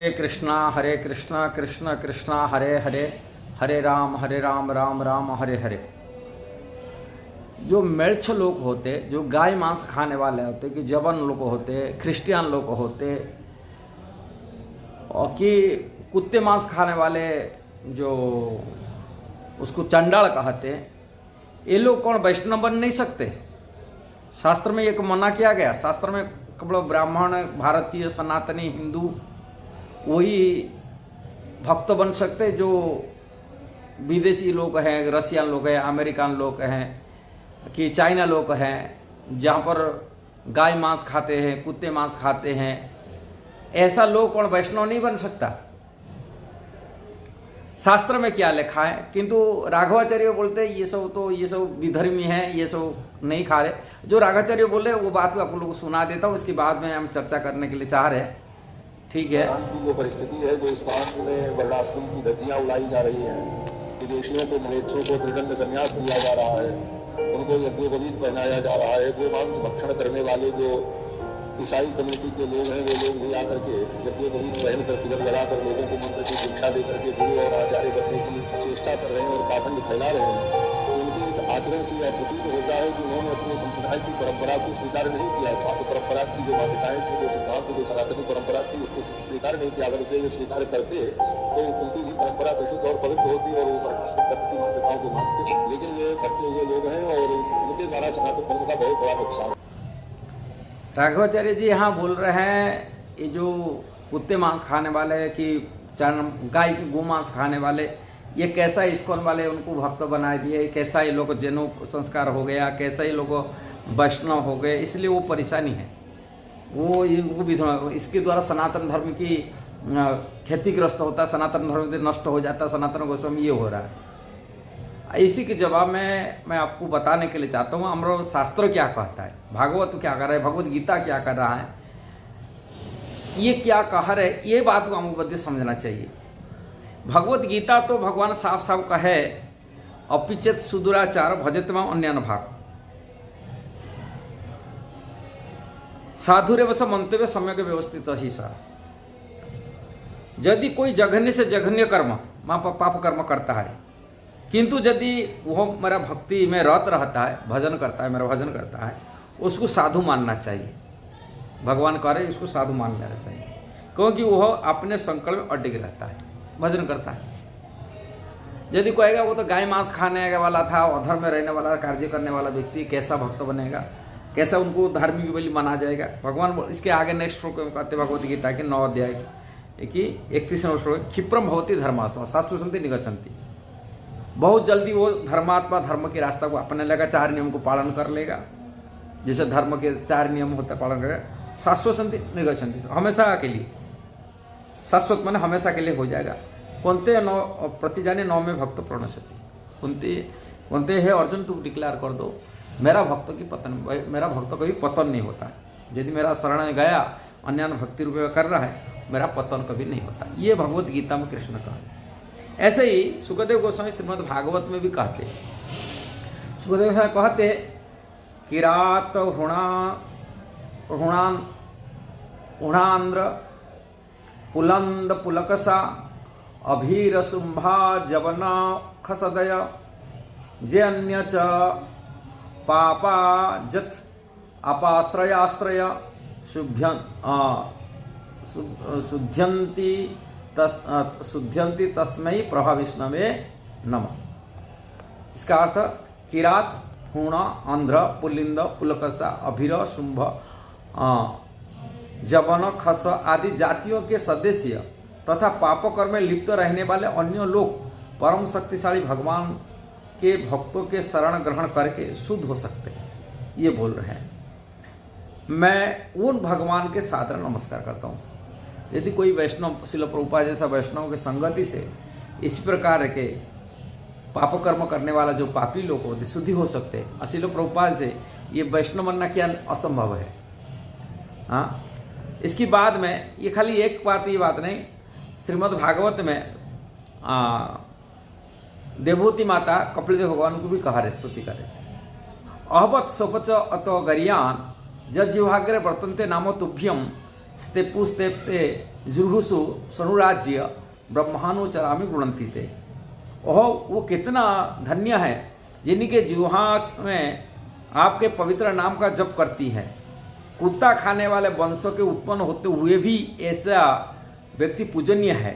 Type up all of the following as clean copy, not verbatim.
हरे कृष्णा कृष्ण कृष्णा हरे हरे, हरे राम राम राम हरे हरे। जो मेल्छ लोग होते, जो गाय मांस खाने वाले होते, कि जवन लोग होते, क्रिश्चियन लोग होते, और कि कुत्ते मांस खाने वाले जो उसको चंडाल कहते, ये लोग कौन वैष्णव बन नहीं सकते? शास्त्र में एक मना किया गया। शास्त्र में केवल ब्राह्मण, भारतीय, सनातनी, हिंदू वही भक्त बन सकते। जो विदेशी लोग हैं, रशियन लोग हैं, अमेरिकन लोग हैं, कि चाइना लोग हैं, जहाँ पर गाय मांस खाते हैं, कुत्ते मांस खाते हैं, ऐसा लोग कौन वैष्णव नहीं बन सकता? शास्त्र में क्या लिखा है? किंतु राघवाचार्य बोलते ये सब विधर्मी है, ये सब नहीं खा रहे। जो राघवाचार्य बोले वो बात आप लोगों को सुना देता हूँ, उसके बाद में हम चर्चा करने के लिए चाह रहे हैं। ठीक है। की जो परिस्थिति है, जो इस प्रांत में वर्णाश्रम की धज्जियां उड़ाई जा रही हैं, विदेशियों को, मलेच्छों को त्रिदंड संन्यास दिया जा रहा है, उनको यज्ञोपवीत पहनाया जा रहा है। गोमांस भक्षण करने वाले जो ईसाई कम्युनिटी के लोग हैं, वो लोग भी आकर के यज्ञोपवीत पहन कर, तिलक लगाकर लोगों को मंत्र की शिक्षा दे करके गुरु और आचार्य बनने की चेष्टा कर रहे हैं और पाखंड फैला रहे हैं। उनके इस आचरण से यह प्रतीत होता है कि उन्होंने अपने संप्रदाय की परंपरा को स्वीकार नहीं किया था। तो परंपरा की जो मान्यताएं थी, जो सिद्धांत, जो सनातनी परंपरा थी, उसको स्वीकार नहीं किया। अगर उसे स्वीकार करते तो उनकी भी परंपरा विशुद्ध और पवित्र होती और वो वर्णाश्रम तक की मान्यताओं को मानते। लेकिन ये भटके हुए लोग हैं और उनके द्वारा सनातन धर्म का बहुत बड़ा नुकसान। राघवाचार्य जी यहाँ बोल रहे हैं, ये जो कुत्ते मांस खाने वाले, कि गाय की गो मांस खाने वाले, ये कैसा इस्कॉन वाले उनको भक्त बना दिए, कैसा ये लोग जैनो संस्कार हो गया, कैसा ये लोग वैष्णव हो गए, इसलिए वो परेशानी है। वो भी इसके द्वारा सनातन धर्म की क्षतिग्रस्त होता, सनातन धर्म नष्ट हो जाता, सनातन गोस्वामी ये हो रहा है। इसी के जवाब में मैं आपको बताने के लिए चाहता हूँ, हमारा शास्त्र क्या कहता है, भागवत क्या कर रहा है, भगवत गीता क्या कर रहा है, ये क्या कह रहे, ये बात को हमको बदले समझना चाहिए। भगवत गीता तो भगवान साफ साफ कहे, अपिचेत सुदुराचार भजतमा अन्यान भाग, साधुरे बस मंतव्य सम्यक व्यवस्थित ही सा। यदि कोई जघन्य से जघन्य कर्म, पाप कर्म करता है, किंतु यदि वो मेरा भक्ति में रत रहता है, भजन करता है, मेरा भजन करता है, उसको साधु मानना चाहिए। भगवान कह रहे उसको साधु मान लेना चाहिए, क्योंकि वह अपने संकल्प में अडिग रहता है, भजन करता है। यदि कहेगा वो तो गाय मांस खाने वाला था, अधर्म में रहने वाला, कार्य करने वाला व्यक्ति कैसा भक्त बनेगा, कैसा उनको धार्मिक बलि माना जाएगा? भगवान इसके आगे नेक्स्ट श्लोक में कहते भगवत गीता के 9 अध्याय की 31वें श्लोक, क्षिप्रम भवति धर्मात्मा शास्त्र संति निगच्छन्ति। बहुत जल्दी वो धर्मात्मा धर्म के रास्ता को अपने लेगा, 4 नियम को पालन कर लेगा, जैसे धर्म के 4 नियम होता पालन करेगा। शाश्वत संति निगच्छन्ति, हमेशा के लिए, शाश्वत माने हमेशा के लिए हो जाएगा। कौनते 9 प्रतिजाने 9 में भक्त प्रणश्यति, कौनते है अर्जुन तुम डिक्लेयर कर दो, मेरा भक्त की पतन, मेरा भक्त कभी पतन नहीं होता है। यदि मेरा शरण में गया, अन्य भक्ति रूप में कर रहा है, मेरा पतन कभी नहीं होता। ये भगवत गीता में कृष्ण कहा। ऐसे ही सुखदेव गोस्वामी श्रीमद् भागवत में भी कहते हैं। सुखदेव कहते किरात हुणांद्र पुलंद पुलकसा अभीर शुंभा जवन खसदय जे अन्य च पापा जत अपाश्रयाश्रय शुद्ध्यंति तस्मै प्रभाविष्णवे नमः। इसका अर्थ किरात, हूण, आंध्र, पुलिंद, पुलकसा, अभीर, शुंभ, जवन, खस आदि जातियों के सदस्य तथा पापकर्म में लिप्त रहने वाले अन्य लोग परम शक्तिशाली भगवान के भक्तों के शरण ग्रहण करके शुद्ध हो सकते हैं, ये बोल रहे हैं। मैं उन भगवान के सादर नमस्कार करता हूँ। यदि कोई वैष्णव, शिल प्रभुपाद जैसा वैष्णव के संगति से इसी प्रकार के पाप कर्म करने वाला जो पापी लोग होते शुद्धि हो सकते हैं, अशिल प्रभुपाद से ये वैष्णव बनना क्या असंभव है। हाँ, इसकी बाद में ये खाली एक बात, ये बात नहीं, श्रीमद् भागवत में देवभूति माता कपिलदेव भगवान को भी कहा रहे, स्तुति करे। अहवत सोपच अतो गरियान जज्जिह्वाग्रे वर्तन्ते नामो तुभ्यम स्तेपुस्तेप्ते जुहुसु सनुराज्य ब्रह्मानुचरामि गुणंती थे। वो कितना धन्य है जिनके जिह्वा में आपके पवित्र नाम का जप करती है। कुत्ता खाने वाले वंशों के उत्पन्न होते हुए भी ऐसा व्यक्ति पूजनीय है।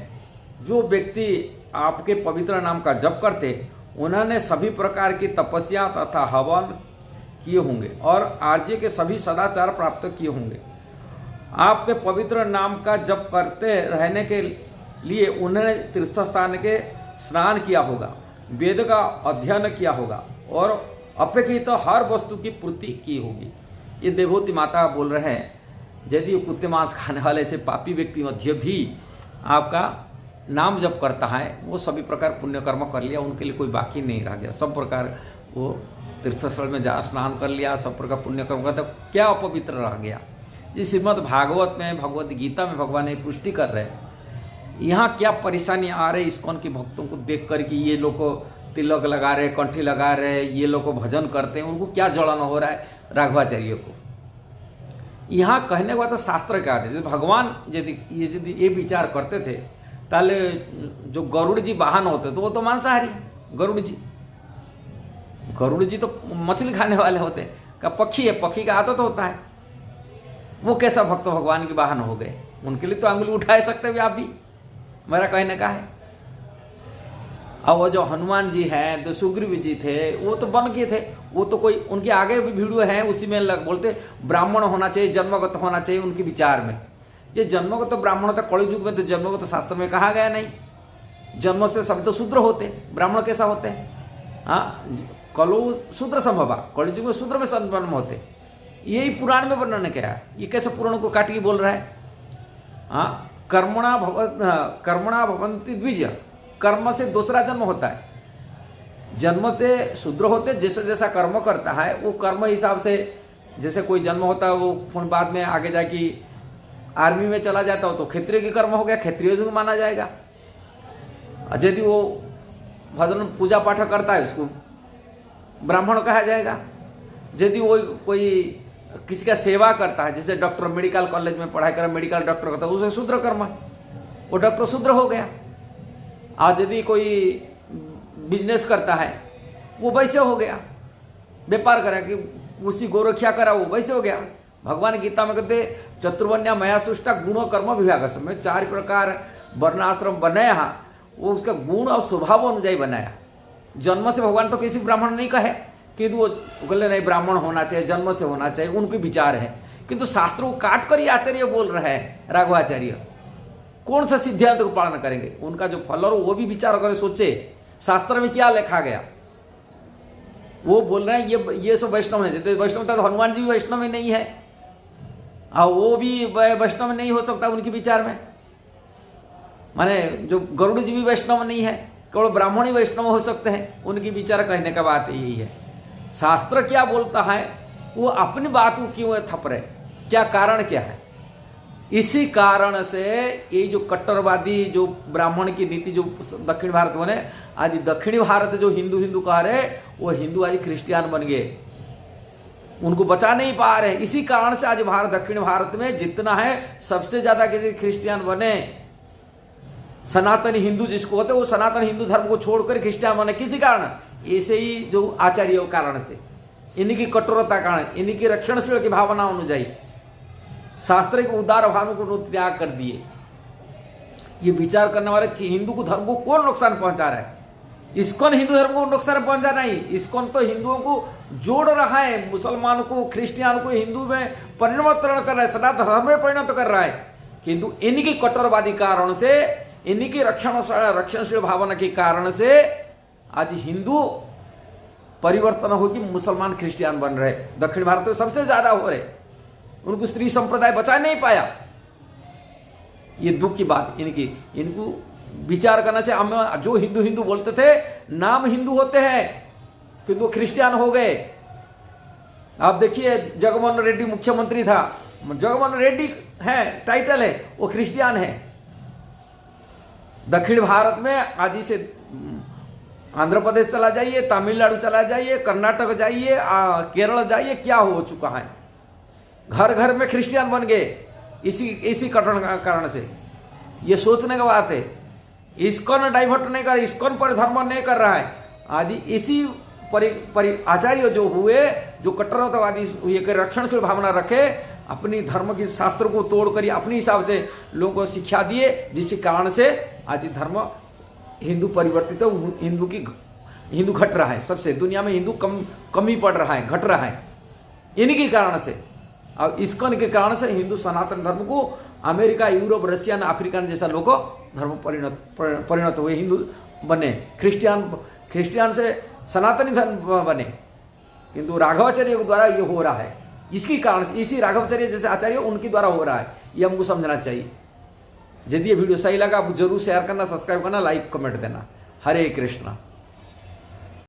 जो व्यक्ति आपके पवित्र नाम का जप करते, उन्होंने सभी प्रकार की तपस्या तथा हवन किए होंगे और आर्य के सभी सदाचार प्राप्त किए होंगे। आपके पवित्र नाम का जप करते रहने के लिए उन्होंने तीर्थ स्थान के स्नान किया होगा, वेद का अध्ययन किया होगा और अपेक्षित हर वस्तु की पूर्ति की होगी। ये देवहूति माता बोल रहे हैं, यदि कुत्ते मांस खाने वाले से पापी व्यक्ति मध्य भी आपका नाम जप करता है, वो सभी प्रकार पुण्य कर्म कर लिया, उनके लिए कोई बाकी नहीं रह गया। सब प्रकार वो तीर्थस्थल में जा स्नान कर लिया, सब प्रकार पुण्य कर्म करता, क्या अपवित्र रह गया। इस श्रीमद् भागवत में, भगवद गीता में भगवान ये पुष्टि कर रहे हैं। यहाँ क्या परेशानी आ रही इस्कॉन के भक्तों को देख कर कि ये लोग को तिलक लगा रहे, कंठी लगा रहे, ये लोग को भजन करते हैं, उनको क्या जलन हो रहा है राघवाचार्य को। यहाँ कहने के बाद तो शास्त्र क्या थे, भगवान यदि ये विचार करते थे, ताले जो गरुड़ जी वाहन होते तो वो तो मांसाहारी। गरुड़ जी तो मछली खाने वाले होते, का पक्षी है, पक्षी का आदत होता है, वो कैसा भक्त भगवान के वाहन हो गए। उनके लिए तो अंगुली उठा सकते हुए आप भी, मेरा कहने का है। अब वो जो हनुमान जी हैं, जो सुग्रीव जी थे, वो तो बन गए थे, वो तो कोई उनके आगे भी वीडियो है, उसी में बोलते ब्राह्मण होना चाहिए, जन्मगत होना चाहिए उनके विचार में। ये जन्मगत तो ब्राह्मण होता, कलि युग में तो जन्मगत तो शास्त्र में कहा गया नहीं। जन्म से सब तो शूद्र होते, ब्राह्मण कैसा होते हैं? हाँ, कलु शूद्र संभवा, कलि युग में शूद्र में जन्म होते, यही पुराण में वर्णन क्या है। ये कैसे पुराण को काट के बोल रहा है? हाँ, कर्मणा भवन्ति द्विज, कर्म से दूसरा जन्म होता है। जन्म से शूद्र होते, जैसे जैसा कर्म करता है वो कर्म हिसाब से, जैसे कोई जन्म होता है वो फिर बाद में आगे जाके आर्मी में चला जाता हो तो क्षत्रिय की कर्म हो गया, क्षत्रिय को माना जाएगा। यदि वो भजन पूजा पाठ करता है उसको ब्राह्मण कहा जाएगा। यदि वो कोई किसी का सेवा करता है, जैसे डॉक्टर मेडिकल कॉलेज में पढ़ाई कर मेडिकल डॉक्टर करता है, उसे शूद्र कर्म है, वो डॉक्टर शूद्र हो गया। आज यदि कोई बिजनेस करता है वो वैसे हो गया, व्यापार करा कि उसी गोरक्षा करा वो वैसे हो गया। भगवान गीता में कहते चतुर्वन्या मया सृष्टा गुण कर्म विभाग में 4 प्रकार वर्णाश्रम बनाया, वो उसका गुण और स्वभाव अनुযাयी बनाया। जन्म से भगवान तो किसी ब्राह्मण नहीं कहे कि वो बोले नहीं ब्राह्मण होना चाहिए, जन्म से होना चाहिए, उनके विचार है। किंतु शास्त्रों को काट कर ही आचार्य बोल रहे हैं, राघवाचार्य कौन सा सिद्धांत को पालन करेंगे? उनका जो फॉलोअर वो भी विचार करें, सोचे शास्त्र में क्या लिखा गया। वो बोल रहे हैं ये सब वैष्णव है, जैसे वैष्णव था तो हनुमान जी भी वैष्णव में नहीं है, और वो भी वैष्णव में नहीं हो सकता उनके विचार में। माने जो गरुड़ जी भी वैष्णव नहीं है, केवल ब्राह्मण ही वैष्णव हो सकते हैं, उनकी विचार कहने का बात यही है। शास्त्र क्या बोलता है वो अपनी बात को क्यों थप रहे, क्या कारण क्या है? इसी कारण से ये जो कट्टरवादी जो ब्राह्मण की नीति जो दक्षिण भारत बने, आज दक्षिणी भारत जो हिंदू कह रहे, वो हिंदू आज क्रिश्चियन बन गए, उनको बचा नहीं पा रहे। इसी कारण से आज भारत दक्षिण भारत में जितना है सबसे ज्यादा क्रिश्चियन बने। सनातनी हिंदू जिसको होते वो सनातन हिंदू धर्म को छोड़कर क्रिश्चियन बने, किसी कारण? ऐसे ही जो आचार्यों कारण से, इन्हीं कठोरता कारण, इन्हीं रक्षणशील की भावना अनुଯାयी शास्त्र के उदार भावों को त्याग कर दिए। ये विचार करने वाले कि हिंदू को धर्म को कौन नुकसान पहुंचा रहा है? इस्कॉन हिंदू धर्म को नुकसान पहुंचा नहीं, इस्कॉन तो हिंदुओं को जोड़ रहा है, मुसलमान को क्रिश्चियन को हिंदू में परिवर्तन कर रहा है, सनातन धर्म में परिणत कर रहा है। किंतु इन्हीं कठोरवादी कारण से, इन्हीं की रक्षणशील भावना के कारण से आज हिंदू परिवर्तन हो कि मुसलमान क्रिश्चियन बन रहे, दक्षिण भारत में सबसे ज्यादा हो रहे। उनको स्त्री संप्रदाय बचा नहीं पाया। ये दुख की बात इनको विचार करना चाहिए। हम जो हिंदू बोलते थे, नाम हिंदू होते हैं किंतु वो क्रिश्चियन हो गए। आप देखिए जगनमोहन रेड्डी मुख्यमंत्री था, जगनमोहन रेड्डी है टाइटल है, वो क्रिश्चियन है। दक्षिण भारत में आज से आंध्र प्रदेश चला जाइए, तमिलनाडु चला जाइए, कर्नाटक जाइए, केरल जाइए, क्या हो चुका है? घर घर में क्रिश्चियन बन गए। इसी कठिन कारण से। ये सोचने की बात है। इस्कॉन डाइवर्ट नहीं कर, इस्कॉन पर धर्म नहीं कर रहा है। आज इसी आचार्य जो हुए, जो कट्टरवादी हुए, कि रक्षणशील भावना रखे, अपनी धर्म के शास्त्रों को तोड़ कर अपने हिसाब से लोगों को शिक्षा दिए, जिस कारण से आज धर्म हिंदू परिवर्तित, हिंदू घट रहा है। सबसे दुनिया में हिंदू कमी पड़ रहा है, घट रहा है इन्हीं के कारण से। अब इस्कॉन के कारण से हिंदू सनातन धर्म को अमेरिका, यूरोप, रशियन, अफ्रीकन जैसा लोग धर्म परिणत हुए, हिंदू बने, क्रिश्चियन से सनातनी धर्म बने। किंतु राघवाचार्य के द्वारा ये हो रहा है, इसकी कारण से, इसी राघवाचार्य जैसे आचार्य उनके द्वारा हो रहा है। ये हमको समझना चाहिए। यदि ये वीडियो सही लगा आप जरूर शेयर करना, सब्सक्राइब करना, लाइक कमेंट देना। हरे कृष्णा।